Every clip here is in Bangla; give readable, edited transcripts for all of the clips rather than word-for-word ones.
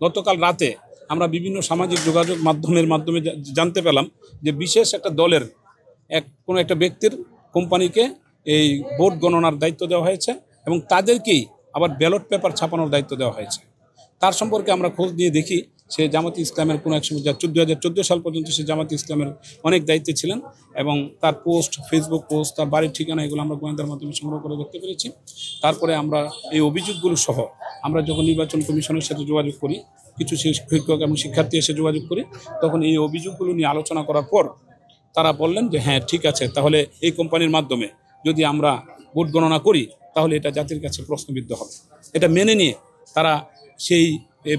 গতকাল রাতে আমরা বিভিন্ন সামাজিক যোগাযোগ মাধ্যমে জানতে পেলাম যে বিশেষ একটা দলের কোনো একটা ব্যক্তির কোম্পানিকে এই ভোট গণনার দায়িত্ব দেওয়া হয়েছে এবং তাদেরকেই আবার ব্যালট পেপার ছাপানোর দায়িত্ব দেওয়া হয়েছে। তার সম্পর্কে আমরা খোঁজ নিয়ে দেখি সে জামাতে ইসলামের কোনো এক সময় 2014 সাল পর্যন্ত সে জামাতে ইসলামের অনেক দায়িত্বে ছিলেন এবং তার পোস্ট, ফেসবুক পোস্ট, তার বাড়ির ঠিকানা এগুলো আমরা গোয়েন্দার মাধ্যমে সংগ্রহ করে দেখতে পেরেছি। তারপরে আমরা এই অভিযোগগুলো সহ আমরা যখন নির্বাচন কমিশনের সাথে যোগাযোগ করি, কিছু শিক্ষক এবং শিক্ষার্থী এসে যোগাযোগ করি, তখন এই অভিযোগগুলো নিয়ে আলোচনা করার পর তারা বললেন যে হ্যাঁ ঠিক আছে, তাহলে এই কোম্পানির মাধ্যমে যদি আমরা ভোট গণনা করি তাহলে এটা জাতির কাছে প্রশ্নবিদ্ধ হবে। এটা মেনে নিয়ে তারা সেই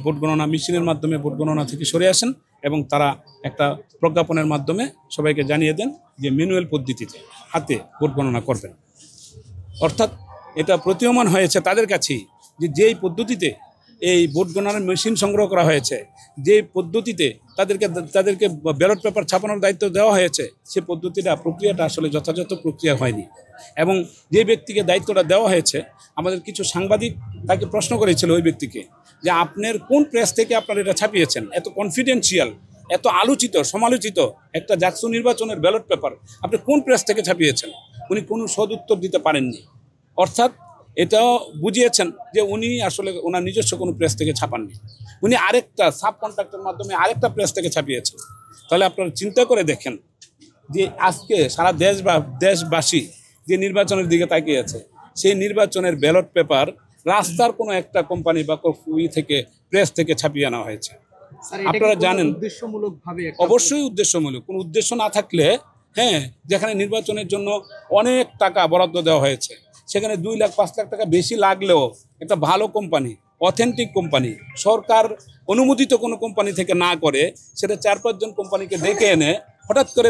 ভোট গণনা মেশিনের মাধ্যমে ভোট গণনা থেকে সরে আসেন এবং তারা একটা প্রজ্ঞাপনের মাধ্যমে সবাইকে জানিয়ে দেন যে ম্যানুয়াল পদ্ধতিতে হাতে ভোট গণনা করবেন। অর্থাৎ এটা প্রতীয়মান হয়েছে তাদের কাছেই যে যেই পদ্ধতিতে এই ভোট গণনার মেশিন সংগ্রহ করা হয়েছে, যে পদ্ধতিতে তাদেরকে ব্যালট পেপার ছাপানোর দায়িত্ব দেওয়া হয়েছে, সে প্রক্রিয়াটা আসলে যথাযথ প্রক্রিয়া হয়নি। এবং যে ব্যক্তিকে দায়িত্বটা দেওয়া হয়েছে, আমাদের কিছু সাংবাদিক তাকে প্রশ্ন করেছিল ওই ব্যক্তিকে যে আপনার কোন প্রেস থেকে আপনারা এটা ছাপিয়েছেন, এত কনফিডেন্সিয়াল, এত আলোচিত সমালোচিত একটা জাকসু নির্বাচনের ব্যালট পেপার আপনি কোন প্রেস থেকে ছাপিয়েছেন? উনি কোনো সদুত্তর দিতে পারেননি। অর্থাৎ এটাও বুঝিয়েছেন যে উনি আসলে ওনার নিজস্ব কোনো প্রেস থেকে ছাপাননি, উনি আরেকটা সাব কন্ট্রাক্টের মাধ্যমে আরেকটা প্রেস থেকে ছাপিয়েছেন। তাহলে আপনারা চিন্তা করে দেখেন যে আজকে সারা দেশবাসী যে নির্বাচনের দিকে তাকিয়ে আছে, সেই নির্বাচনের ব্যালট পেপার রাস্তার কোনো একটা কোম্পানি বা প্রেস থেকে ছাপিয়ে আনা হয়েছে। আপনারা জানেন অবশ্যই উদ্দেশ্যমূলক। কোনো উদ্দেশ্য না থাকলে, হ্যাঁ, যেখানে নির্বাচনের জন্য অনেক টাকা বরাদ্দ দেওয়া হয়েছে, সেখানে 2 লাখ 5 লাখ টাকা বেশি লাগলেও একটা ভালো কোম্পানি, অথেন্টিক কোম্পানি, সরকার অনুমোদিত কোনো কোম্পানি থেকে না করে সেটা 4-5 জন কোম্পানিকে ডেকে এনে হঠাৎ করে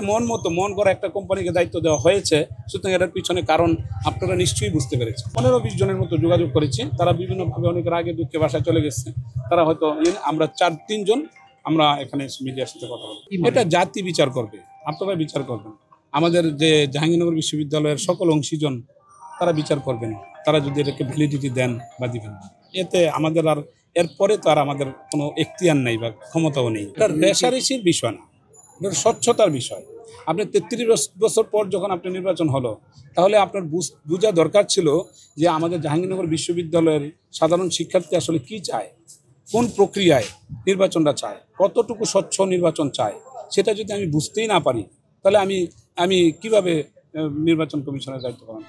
মন করা একটা কোম্পানিকে দায়িত্ব দেওয়া হয়েছে। সুতরাং এটার পিছনে কারণ আপনারা নিশ্চয়ই বুঝতে পেরেছেন। 15-20 জনের মতো যোগাযোগ করেছি, তারা বিভিন্নভাবে অনেকের আগে দুঃখে বাসায় চলে গেছে। তারা হয়তো আমরা 4-3 জন আমরা এখানে মিডিয়ার সাথে কথা বলি। এটা জাতি বিচার করবে, আপনারা বিচার করবেন। আমাদের যে জাহাঙ্গীরনগর বিশ্ববিদ্যালয়ের সকল অংশীজন তারা বিচার করবেন, তারা যদি এটাকে ভ্যালিডিটি দেন বা দিবেন। এতে আমাদের আর এরপরে তো আর আমাদের কোনো এখতিয়ার নেই বা ক্ষমতাও নেই। এটা রেষারেষির বিষয় না, এটা স্বচ্ছতার বিষয়। আপনি 33 বছর পর যখন আপনার নির্বাচন হলো, তাহলে আপনার বোঝা দরকার ছিল যে আমাদের জাহাঙ্গীরনগর বিশ্ববিদ্যালয়ের সাধারণ শিক্ষার্থী আসলে কি চায়, কোন প্রক্রিয়ায় নির্বাচনটা চায়, কতটুকু স্বচ্ছ নির্বাচন চায়। সেটা যদি আমি বুঝতেই না পারি, তাহলে আমি কিভাবে নির্বাচন কমিশনের দায়িত্ব পালন